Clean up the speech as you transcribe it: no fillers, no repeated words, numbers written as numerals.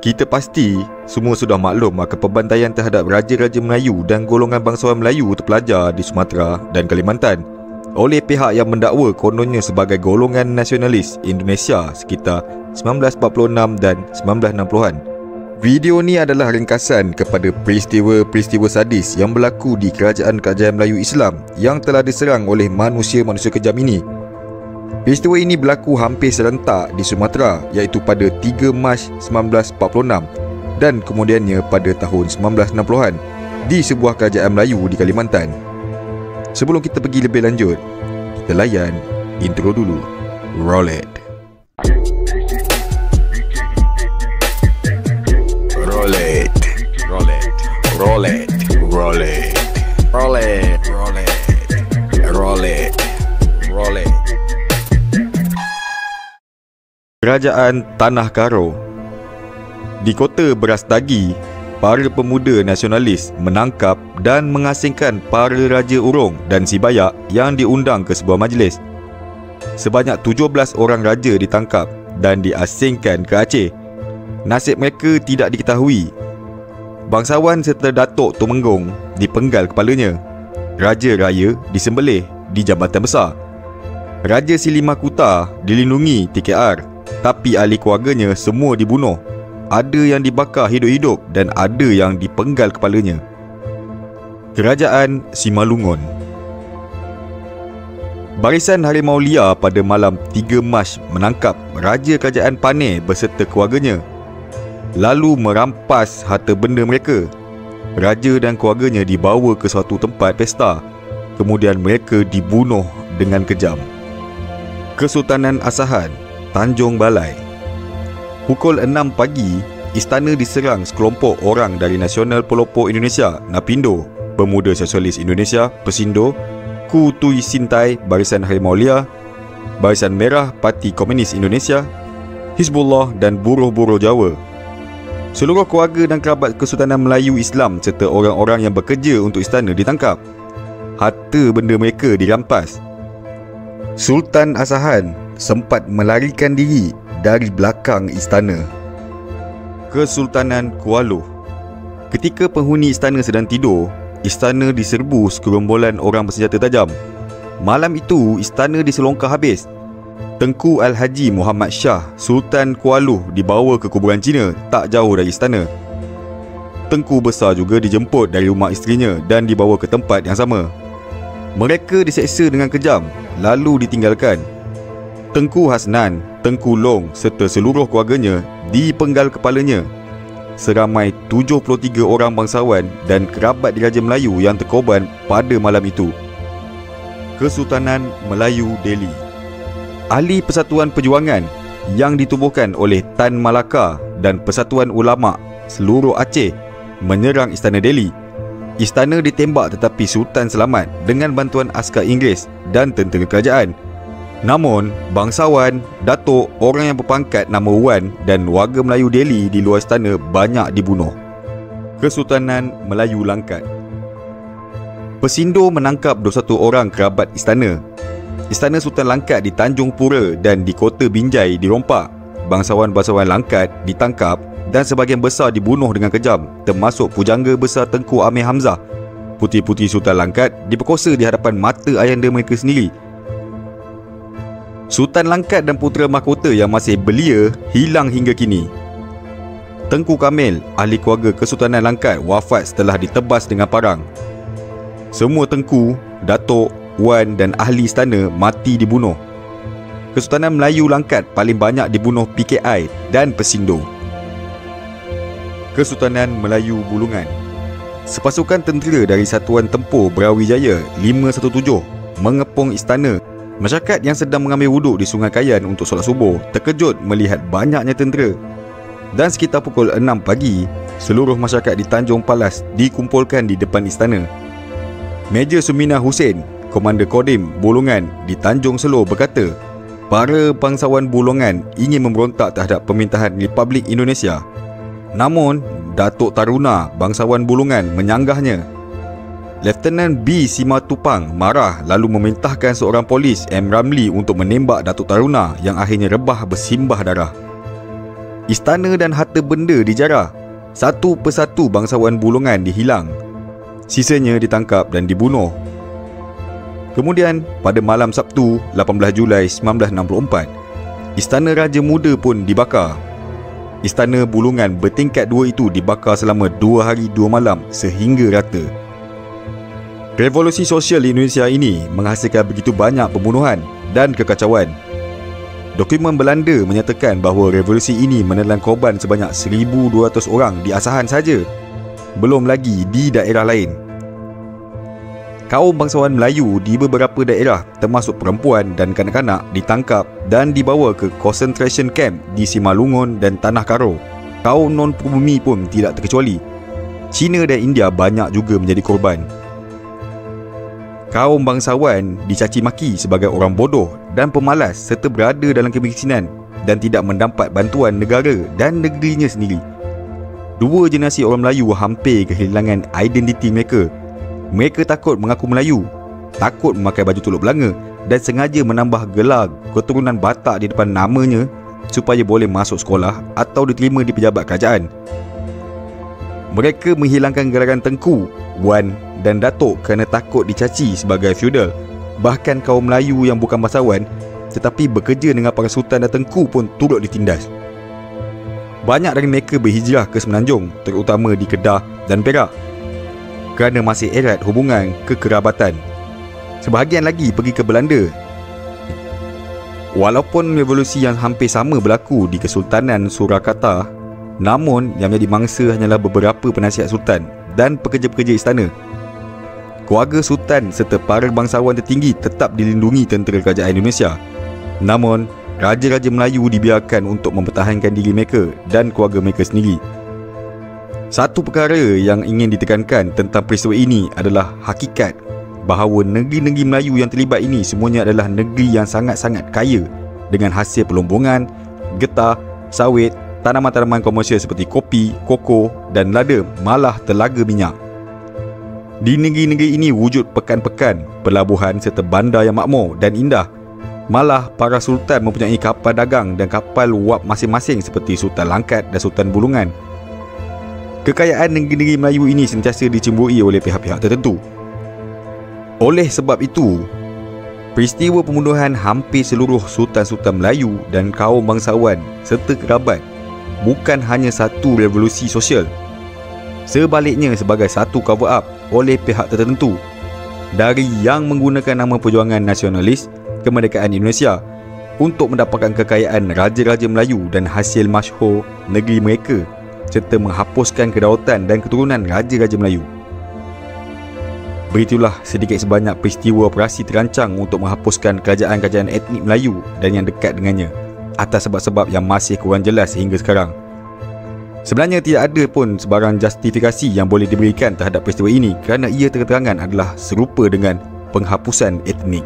Kita pasti semua sudah maklum akan pembantaian terhadap raja-raja Melayu dan golongan bangsawan Melayu terpelajar di Sumatera dan Kalimantan oleh pihak yang mendakwa kononnya sebagai golongan nasionalis Indonesia sekitar 1946 dan 1960-an. Video ni adalah ringkasan kepada peristiwa-peristiwa sadis yang berlaku di kerajaan-kerajaan Melayu Islam yang telah diserang oleh manusia-manusia kejam ini. Peristiwa ini berlaku hampir serentak di Sumatera, iaitu pada 3 Mac 1946 dan kemudiannya pada tahun 1960-an di sebuah kerajaan Melayu di Kalimantan. Sebelum kita pergi lebih lanjut, kita layan intro dulu. Roll it. Roll it. Roll it. Roll it. Roll it. Roll it. Roll it. Roll it. Roll it. Kerajaan Tanah Karo. Di kota Berastagi, para pemuda nasionalis menangkap dan mengasingkan para Raja Urong dan Sibayak yang diundang ke sebuah majlis. Sebanyak 17 orang raja ditangkap dan diasingkan ke Aceh. Nasib mereka tidak diketahui. Bangsawan serta Datuk Tumenggung dipenggal kepalanya. Raja Raya disembelih di Jambatan Besar. Raja Silimakuta dilindungi TKR, tapi ahli keluarganya semua dibunuh. Ada yang dibakar hidup-hidup dan ada yang dipenggal kepalanya. Kerajaan Simalungun. Barisan Harimau Liar pada malam 3 Mac menangkap Raja Kerajaan Paneh beserta keluarganya, lalu merampas harta benda mereka. Raja dan keluarganya dibawa ke suatu tempat pesta, kemudian mereka dibunuh dengan kejam. Kesultanan Asahan, Tanjung Balai. Pukul 6 pagi, istana diserang sekelompok orang dari Nasional Pelopor Indonesia, Napindo, Pemuda Sosialis Indonesia, Pesindo, Ku Tui Sintai, Barisan Harimau Liar, Barisan Merah Parti Komunis Indonesia, Hizbullah dan Buruh-Buruh Jawa. Seluruh keluarga dan kerabat Kesultanan Melayu Islam serta orang-orang yang bekerja untuk istana ditangkap. Harta benda mereka dirampas. Sultan Asahan sempat melarikan diri dari belakang istana. Kesultanan Kuala. Ketika penghuni istana sedang tidur, istana diserbu segerombolan orang bersenjata tajam. Malam itu, istana diselongkar habis. Tengku Al-Haji Muhammad Shah, Sultan Kuala, dibawa ke kuburan Cina tak jauh dari istana. Tengku besar juga dijemput dari rumah isterinya dan dibawa ke tempat yang sama. Mereka diseksa dengan kejam, lalu ditinggalkan. Tengku Hasnan, Tengku Long serta seluruh keluarganya dipenggal kepalanya. Seramai 73 orang bangsawan dan kerabat diraja Melayu yang terkorban pada malam itu. Kesultanan Melayu Delhi. Ahli Persatuan Perjuangan yang ditubuhkan oleh Tan Malaka dan Persatuan Ulama seluruh Aceh menyerang Istana Delhi. Istana ditembak tetapi Sultan selamat dengan bantuan askar Inggeris dan tentera kerajaan. Namun, bangsawan, datuk, orang yang berpangkat nama Wan dan warga Melayu Delhi di luar istana banyak dibunuh. Kesultanan Melayu Langkat. Pesindo menangkap 21 orang kerabat istana. Istana Sultan Langkat di Tanjung Pura dan di Kota Binjai dirompak. Bangsawan-bangsawan Langkat ditangkap dan sebahagian besar dibunuh dengan kejam, termasuk pujangga besar Tengku Amir Hamzah. Puteri-puteri Sultan Langkat diperkosa di hadapan mata ayahanda mereka sendiri. Sultan Langkat dan putera mahkota yang masih belia hilang hingga kini. Tengku Kamil, ahli keluarga Kesultanan Langkat, wafat setelah ditebas dengan parang. Semua tengku, datuk, wan dan ahli istana mati dibunuh. Kesultanan Melayu Langkat paling banyak dibunuh PKI dan Pesindo. Kesultanan Melayu Bulungan. Sepasukan tentera dari Satuan Tempur Brawijaya 517 mengepung istana. Masyarakat yang sedang mengambil wuduk di Sungai Kayan untuk solat subuh terkejut melihat banyaknya tentera. Dan sekitar pukul 6 pagi, seluruh masyarakat di Tanjung Palas dikumpulkan di depan istana. Major Sumina Hussein, Komander Kodim Bulungan di Tanjung Selo berkata, para bangsawan Bulungan ingin memberontak terhadap pemerintahan Republik Indonesia. Namun, Datuk Taruna, bangsawan Bulungan, menyanggahnya. Lieutenant B. Simatupang marah lalu memerintahkan seorang polis M. Ramli untuk menembak Datuk Taruna yang akhirnya rebah bersimbah darah. Istana dan harta benda dijarah. Satu persatu bangsawan Bulungan dihilang. Sisanya ditangkap dan dibunuh. Kemudian, pada malam Sabtu, 18 Julai 1964, Istana Raja Muda pun dibakar. Istana Bulungan bertingkat 2 itu dibakar selama 2 hari 2 malam sehingga rata. Revolusi sosial di Indonesia ini menghasilkan begitu banyak pembunuhan dan kekacauan. Dokumen Belanda menyatakan bahawa revolusi ini menelan korban sebanyak 1,200 orang di Asahan saja, belum lagi di daerah lain. Kaum bangsawan Melayu di beberapa daerah termasuk perempuan dan kanak-kanak ditangkap dan dibawa ke concentration camp di Simalungun dan Tanah Karo. Kaum non-pribumi pun tidak terkecuali. China dan India banyak juga menjadi korban. Kaum bangsawan dicaci maki sebagai orang bodoh dan pemalas serta berada dalam kemiskinan dan tidak mendapat bantuan negara dan negerinya sendiri. 2 generasi orang Melayu hampir kehilangan identiti mereka. Mereka takut mengaku Melayu, takut memakai baju Teluk Belanga dan sengaja menambah gelar keturunan Batak di depan namanya supaya boleh masuk sekolah atau diterima di pejabat kerajaan. Mereka menghilangkan gelaran Tengku, Wan dan Datuk kerana takut dicaci sebagai feudal. Bahkan kaum Melayu yang bukan bangsawan tetapi bekerja dengan para sultan dan tengku pun turut ditindas. Banyak dari mereka berhijrah ke Semenanjung, terutama di Kedah dan Perak, kerana masih erat hubungan kekerabatan. Sebahagian lagi pergi ke Belanda. Walaupun revolusi yang hampir sama berlaku di Kesultanan Surakarta, namun yang menjadi mangsa hanyalah beberapa penasihat sultan dan pekerja-pekerja istana. Keluarga sultan serta para bangsawan tertinggi tetap dilindungi tentera kerajaan Indonesia. Namun, raja-raja Melayu dibiarkan untuk mempertahankan diri mereka dan keluarga mereka sendiri. Satu perkara yang ingin ditekankan tentang peristiwa ini adalah hakikat bahawa negeri-negeri Melayu yang terlibat ini semuanya adalah negeri yang sangat-sangat kaya dengan hasil pelombongan, getah, sawit, tanaman-tanaman komersial seperti kopi, koko dan lada, malah telaga minyak. Di negeri-negeri ini wujud pekan-pekan, pelabuhan serta bandar yang makmur dan indah. Malah para sultan mempunyai kapal dagang dan kapal wap masing-masing seperti Sultan Langkat dan Sultan Bulungan. Kekayaan negeri-negeri Melayu ini sentiasa dicemburi oleh pihak-pihak tertentu. Oleh sebab itu, peristiwa pembunuhan hampir seluruh sultan-sultan Melayu dan kaum bangsawan serta kerabat bukan hanya satu revolusi sosial. Sebaliknya sebagai satu cover up oleh pihak tertentu dari yang menggunakan nama perjuangan nasionalis kemerdekaan Indonesia untuk mendapatkan kekayaan raja-raja Melayu dan hasil masyhur negeri mereka serta menghapuskan kedaulatan dan keturunan raja-raja Melayu. Beritulah sedikit sebanyak peristiwa operasi terancang untuk menghapuskan kerajaan-kerajaan etnik Melayu dan yang dekat dengannya atas sebab-sebab yang masih kurang jelas hingga sekarang. Sebenarnya tidak ada pun sebarang justifikasi yang boleh diberikan terhadap peristiwa ini kerana ia terang-terangan adalah serupa dengan penghapusan etnik.